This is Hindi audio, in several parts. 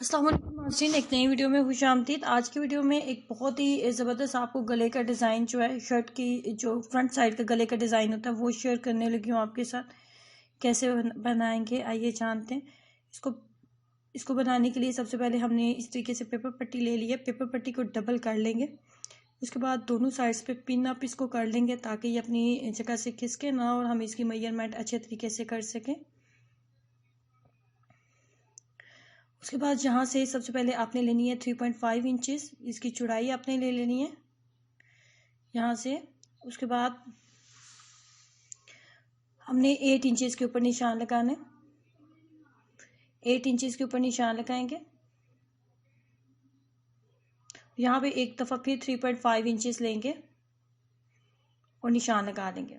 अस्सलाम वालेकुम नाज़रीन, एक नई वीडियो में खुशामदीद। आज की वीडियो में एक बहुत ही ज़बरदस्त आपको गले का डिज़ाइन जो है, शर्ट की जो फ्रंट साइड का गले का डिज़ाइन होता है वो शेयर करने लगी हूँ आपके साथ। कैसे बनाएंगे आइए जानते हैं। इसको इसको बनाने के लिए सबसे पहले हमने इस तरीके से पेपर पट्टी ले ली है। पेपर पट्टी को डबल कर लेंगे। उसके बाद दोनों साइड्स पे पिन अप इसको कर लेंगे ताकि ये अपनी जगह से खिसके ना और हम इसकी मेजरमेंट अच्छे तरीके से कर सकें। उसके बाद यहाँ से सबसे पहले आपने लेनी है 3.5 इंचेस, इसकी चौड़ाई आपने ले लेनी है यहाँ से। उसके बाद हमने 8 इंचेस के ऊपर निशान लगाना है। 8 इंचेस के ऊपर निशान लगाएंगे। यहाँ पे एक दफ़ा फिर 3.5 इंचेस लेंगे और निशान लगा देंगे।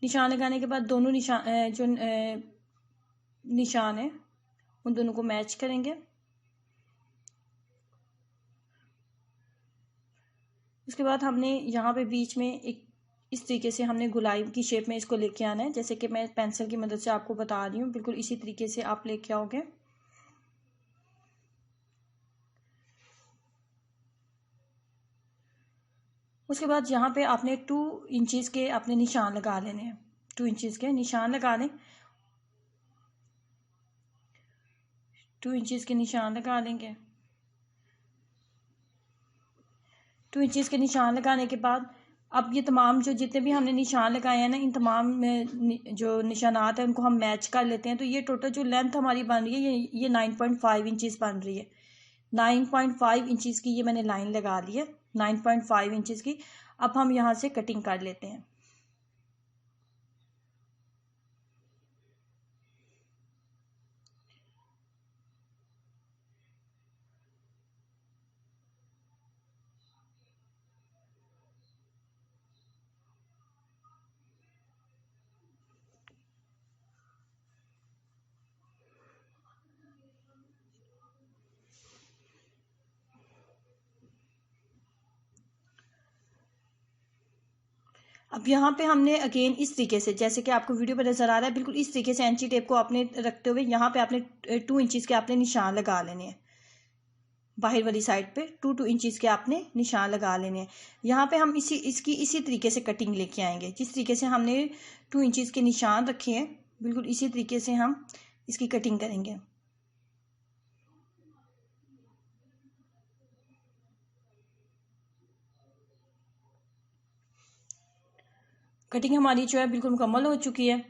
निशान लगाने के बाद दोनों निशान है उन दोनों को मैच करेंगे। उसके बाद हमने यहाँ पे बीच में एक इस तरीके से हमने गुलाई की शेप में इसको लेके आना है, जैसे कि मैं पेंसिल की मदद से आपको बता रही हूँ। बिल्कुल इसी तरीके से आप लेके आओगे। उसके बाद यहाँ पे आपने 2 इंचेस के अपने निशान लगा लेने हैं। 2 इंचेस के निशान लगा लें। 2 इंचेस के निशान लगा लेंगे। 2 इंचेस के निशान लगाने के बाद अब ये तमाम जो जितने भी हमने निशान लगाए हैं ना, इन तमाम में जो निशानात हैं उनको हम मैच कर लेते हैं। तो ये टोटल जो लेंथ हमारी बन रही है ये 9.5 इंचेस बन रही है। 9.5 इंचेस की ये मैंने लाइन लगा ली है, 9.5 इंचेस की। अब हम यहाँ से कटिंग कर लेते हैं। अब यहाँ पे हमने अगेन इस तरीके से, जैसे कि आपको वीडियो पर नजर आ रहा है, बिल्कुल इस तरीके से एंची टेप को आपने रखते हुए यहाँ पे आपने 2 इंचेस के आपने निशान लगा लेने हैं। बाहर वाली साइड पे 2 इंचेस के आपने निशान लगा लेने हैं। यहाँ पे हम इसकी इसी तरीके से कटिंग लेके आएंगे। जिस तरीके से हमने 2 इंचेस के निशान रखे हैं, बिल्कुल इसी तरीके से हम इसकी कटिंग करेंगे। कटिंग हमारी जो है बिल्कुल मुकम्मल हो चुकी है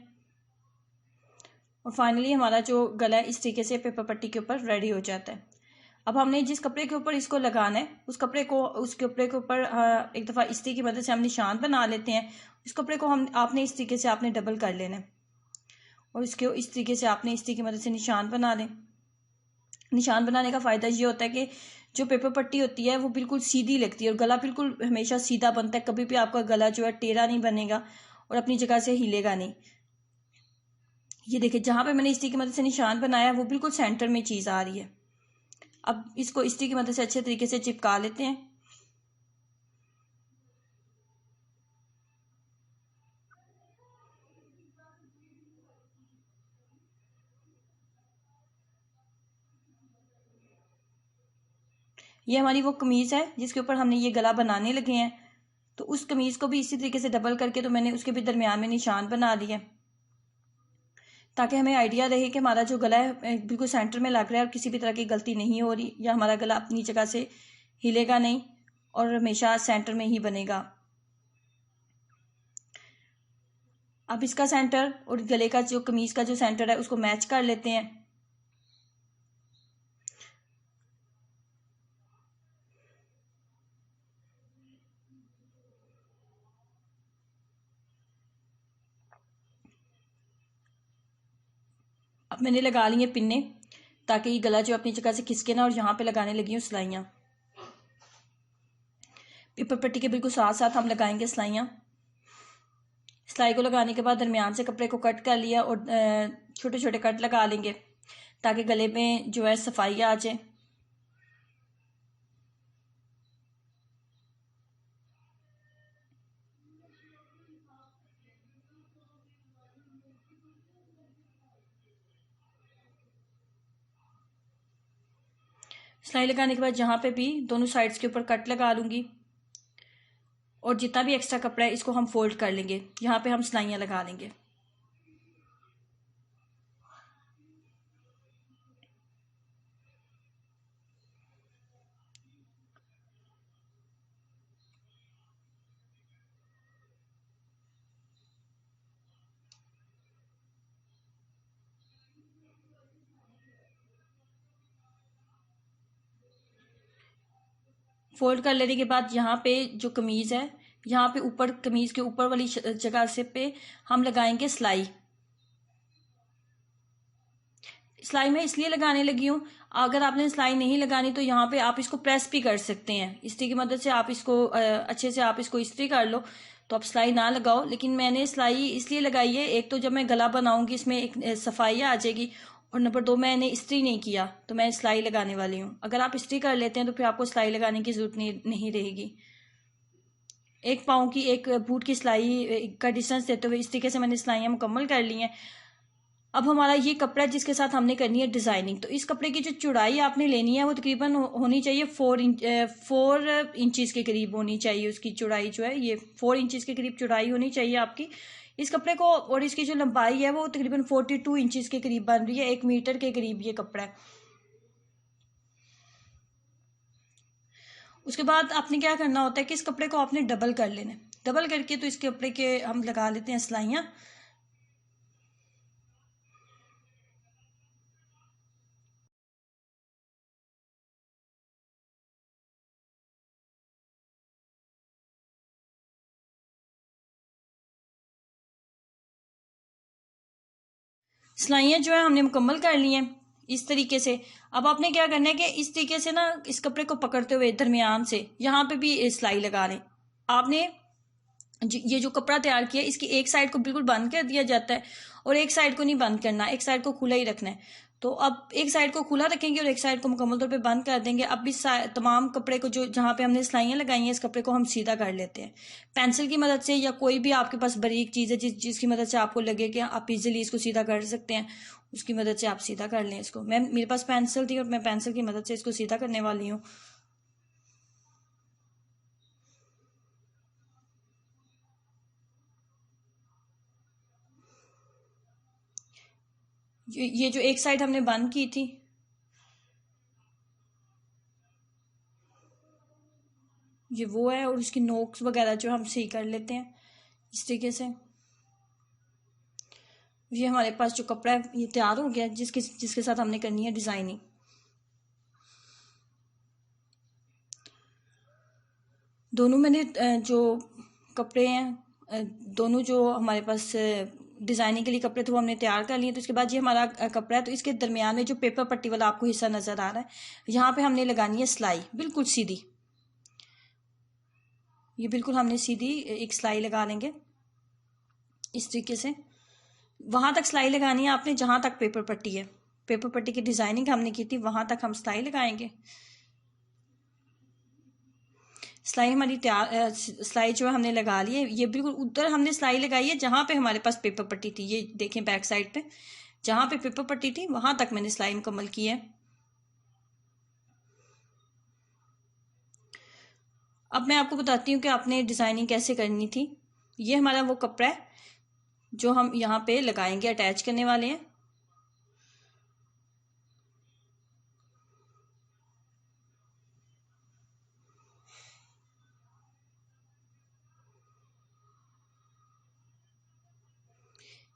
और फाइनली हमारा जो गला है इस तरीके से पेपर पट्टी के ऊपर रेडी हो जाता है। अब हमने जिस कपड़े के ऊपर इसको लगाना है उस कपड़े के ऊपर एक दफ़ा इस्त्री की मदद से हम निशान बना लेते हैं। उस कपड़े को हम आपने इस तरीके से आपने डबल कर लेना है और इसके इस तरीके से आपने इस्त्री की मदद से निशान बना लें। निशान बनाने का फ़ायदा ये होता है कि जो पेपर पट्टी होती है वो बिल्कुल सीधी लगती है और गला बिल्कुल हमेशा सीधा बनता है। कभी भी आपका गला जो है टेढ़ा नहीं बनेगा और अपनी जगह से हिलेगा नहीं। ये देखिए, जहाँ पे मैंने इस्त्री की मदद से निशान बनाया वो बिल्कुल सेंटर में चीज़ आ रही है। अब इसको इस्त्री की मदद से अच्छे तरीके से चिपका लेते हैं। ये हमारी वो कमीज़ है जिसके ऊपर हमने ये गला बनाने लगे हैं। तो उस कमीज़ को भी इसी तरीके से डबल करके तो मैंने उसके भी दरमियान में निशान बना दिया ताकि हमें आइडिया रहे कि हमारा जो गला है बिल्कुल सेंटर में लग रहा है और किसी भी तरह की गलती नहीं हो रही या हमारा गला अपनी जगह से हिलेगा नहीं और हमेशा सेंटर में ही बनेगा। अब इसका सेंटर और गले का जो कमीज़ का जो सेंटर है उसको मैच कर लेते हैं। अब मैंने लगा ली है पिन्ने ताकि ये गला जो अपनी जगह से खिसके ना, और यहाँ पे लगाने लगी हूँ सिलाइयाँ। पेपर पट्टी के बिल्कुल साथ साथ हम लगाएंगे सिलाइयाँ। सिलाई को लगाने के बाद दरमियान से कपड़े को कट कर लिया और छोटे छोटे कट लगा लेंगे ताकि गले में जो है सफाई आ जाए। सिलाई लगाने के बाद यहाँ पे भी दोनों साइड्स के ऊपर कट लगा लूँगी और जितना भी एक्स्ट्रा कपड़ा है इसको हम फोल्ड कर लेंगे। यहाँ पे हम सिलाइयाँ लगा लेंगे। फोल्ड कर लेने के बाद यहाँ पे जो कमीज है, यहाँ पे ऊपर कमीज के ऊपर वाली जगह से पे हम लगाएंगे सिलाई। सिलाई मैं इसलिए लगाने लगी हूँ, अगर आपने सिलाई नहीं लगानी तो यहाँ पे आप इसको प्रेस भी कर सकते हैं। इस्त्री की मदद से आप इसको अच्छे से आप इसको इस्त्री कर लो, तो आप सिलाई ना लगाओ। लेकिन मैंने सिलाई इसलिए लगाई है, एक तो जब मैं गला बनाऊंगी इसमें एक सफाई आ जाएगी, और नंबर 2 मैंने इस्त्री नहीं किया तो मैं सिलाई लगाने वाली हूँ। अगर आप इस्त्री कर लेते हैं तो फिर आपको सिलाई लगाने की जरूरत नहीं रहेगी। एक पाँव की एक बूट की सिलाई का डिस्टेंस देते हुए इस तरीके से मैंने सिलाइयाँ मुकम्मल कर ली हैं। अब हमारा ये कपड़ा जिसके साथ हमने करनी है डिजाइनिंग, तो इस कपड़े की जो चौड़ाई आपने लेनी है वो तकरीबन होनी चाहिए 4 इंचेस के करीब होनी चाहिए। उसकी चौड़ाई जो है ये 4 इंचेस के करीब चौड़ाई होनी चाहिए आपकी इस कपड़े को, और इसकी जो लंबाई है वो तकरीबन 42 इंचेस के करीब बन रही है, 1 मीटर के करीब ये कपड़ा है। उसके बाद आपने क्या करना होता है कि इस कपड़े को आपने डबल कर लेना है। डबल करके तो इस कपड़े के हम लगा लेते हैं सिलाइयाँ। सिलाइयाँ जो है हमने मुकम्मल कर ली हैं इस तरीके से। अब आपने क्या करना है कि इस तरीके से ना इस कपड़े को पकड़ते हुए दरमियान से यहाँ पे भी सिलाई लगा लें। आपने ये जो कपड़ा तैयार किया इसकी एक साइड को बिल्कुल बंद कर दिया जाता है और एक साइड को नहीं बंद करना, एक साइड को खुला ही रखना है। तो अब एक साइड को खुला रखेंगे और एक साइड को मुकम्मल तौर पे बंद कर देंगे। अब इस तमाम कपड़े को जो जहाँ पे हमने सिलाइयाँ लगाई हैं इस कपड़े को हम सीधा कर लेते हैं पेंसिल की मदद से, या कोई भी आपके पास बारीक चीज़ है जिसकी मदद से आपको लगे कि आप इजीली इसको सीधा कर सकते हैं, उसकी मदद से आप सीधा कर लें इसको। मेरे पास पेंसिल थी और मैं पेंसिल की मदद से इसको सीधा करने वाली हूँ। ये जो एक साइड हमने बंद की थी ये वो है, और उसकी नोक्स वगैरह जो हम सही कर लेते हैं इस तरीके से। ये हमारे पास जो कपड़ा है ये तैयार हो गया जिसके जिसके साथ हमने करनी है डिजाइनिंग। दोनों मैंने जो कपड़े हैं दोनों जो हमारे पास डिजाइनिंग के लिए कपड़े थे वो हमने तैयार कर लिए। तो इसके बाद ये हमारा कपड़ा है, तो इसके दरमियान में जो पेपर पट्टी वाला आपको हिस्सा नजर आ रहा है यहाँ पे हमने लगानी है सिलाई बिल्कुल सीधी। ये बिल्कुल हमने सीधी एक सिलाई लगा लेंगे इस तरीके से। वहां तक सिलाई लगानी है आपने जहां तक पेपर पट्टी है, पेपर पट्टी की डिजाइनिंग हमने की थी वहां तक हम सिलाई लगाएंगे। सिलाई हमारी तैयार सिलाई जो है हमने लगा ली है। ये बिल्कुल उधर हमने सिलाई लगाई है जहां पे हमारे पास पेपर पट्टी थी। ये देखें बैक साइड पे जहां पे पेपर पट्टी थी वहां तक मैंने सिलाई मुकम्मल की है। अब मैं आपको बताती हूँ कि आपने डिजाइनिंग कैसे करनी थी। ये हमारा वो कपड़ा है जो हम यहाँ पे लगाएंगे, अटैच करने वाले हैं।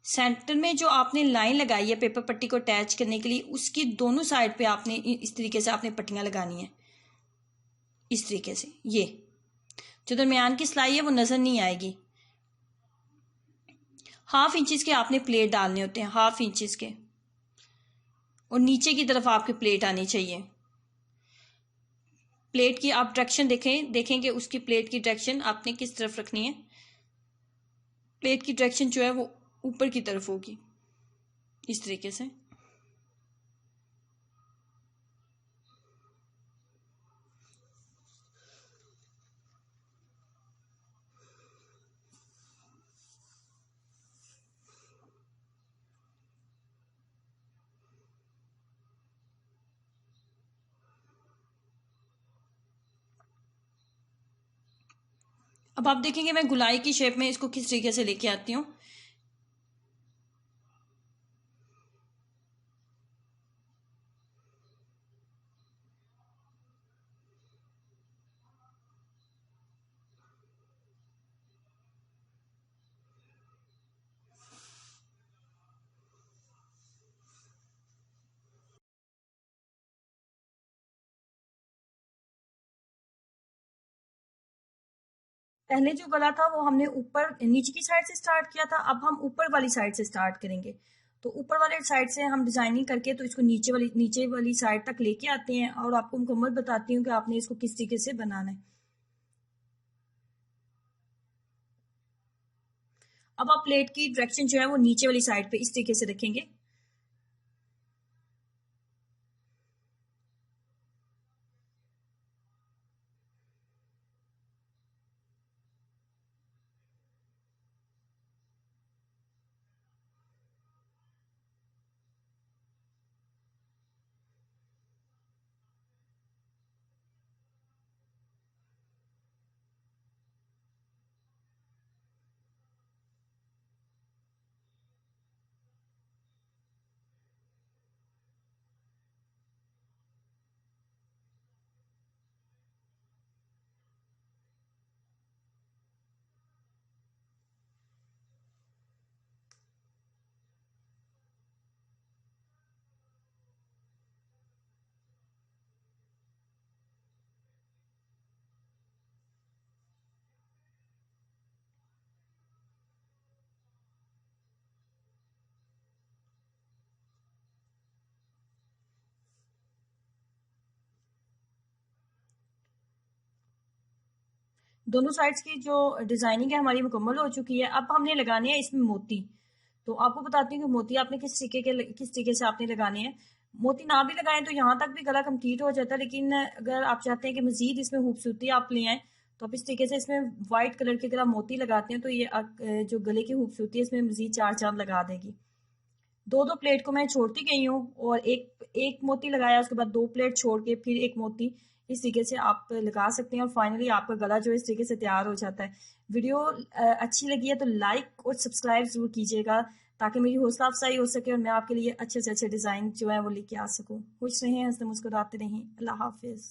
सेंटर में जो आपने लाइन लगाई है पेपर पट्टी को अटैच करने के लिए उसकी दोनों साइड पे आपने इस तरीके से आपने पट्टियां लगानी है। इस तरीके से ये जो दरमियान की सिलाई है वो नजर नहीं आएगी। 1/2 इंचेस के आपने प्लेट डालने होते हैं, 1/2 इंचेस के, और नीचे की तरफ आपकी प्लेट आनी चाहिए। प्लेट की आप डायरेक्शन देखेंगे उसकी प्लेट की डायरेक्शन आपने किस तरफ रखनी है। प्लेट की डायरेक्शन जो है वो ऊपर की तरफ होगी इस तरीके से। अब आप देखेंगे मैं गुलाई की शेप में इसको किस तरीके से लेके आती हूँ। पहले जो गला था वो हमने ऊपर नीचे की साइड से स्टार्ट किया था, अब हम ऊपर वाली साइड से स्टार्ट करेंगे। तो ऊपर वाले साइड से हम डिजाइनिंग करके तो इसको नीचे वाली साइड तक लेके आते हैं और आपको मुकम्मल बताती हूँ कि आपने इसको किस तरीके से बनाना है। अब आप प्लेट की डायरेक्शन जो है वो नीचे वाली साइड पे इस तरीके से रखेंगे। दोनों साइड्स की जो डिजाइनिंग है हमारी मुकम्मल हो चुकी है। अब हमने लगाने हैं इसमें मोती। तो आपको बताती हूँ कि मोती आपने किस तरीके से आपने लगाने हैं। मोती ना भी लगाएं तो यहाँ तक भी गला कंप्लीट हो जाता है, लेकिन अगर आप चाहते हैं कि मजीद इसमें खूबसूरती आप ले आए तो आप इस तरीके से इसमें व्हाइट कलर के अगर आप मोती लगाते हैं तो ये जो गले की खूबसूरती है इसमें मजीद चार चांद लगा देगी। दो दो प्लेट को मैं छोड़ती गई हूँ और एक एक मोती लगाया, उसके बाद दो प्लेट छोड़ के फिर एक मोती, इस तरीके से आप लगा सकते हैं और फाइनली आपका गला जो है इस तरीके से तैयार हो जाता है। वीडियो अच्छी लगी है तो लाइक और सब्सक्राइब जरूर कीजिएगा ताकि मेरी हौसला अफजाई हो सके और मैं आपके लिए अच्छे से अच्छे डिजाइन जो है वो लेके आ सकूँ। खुश रहें, हंसते मुस्कुराते रहें। अल्लाह हाफिज।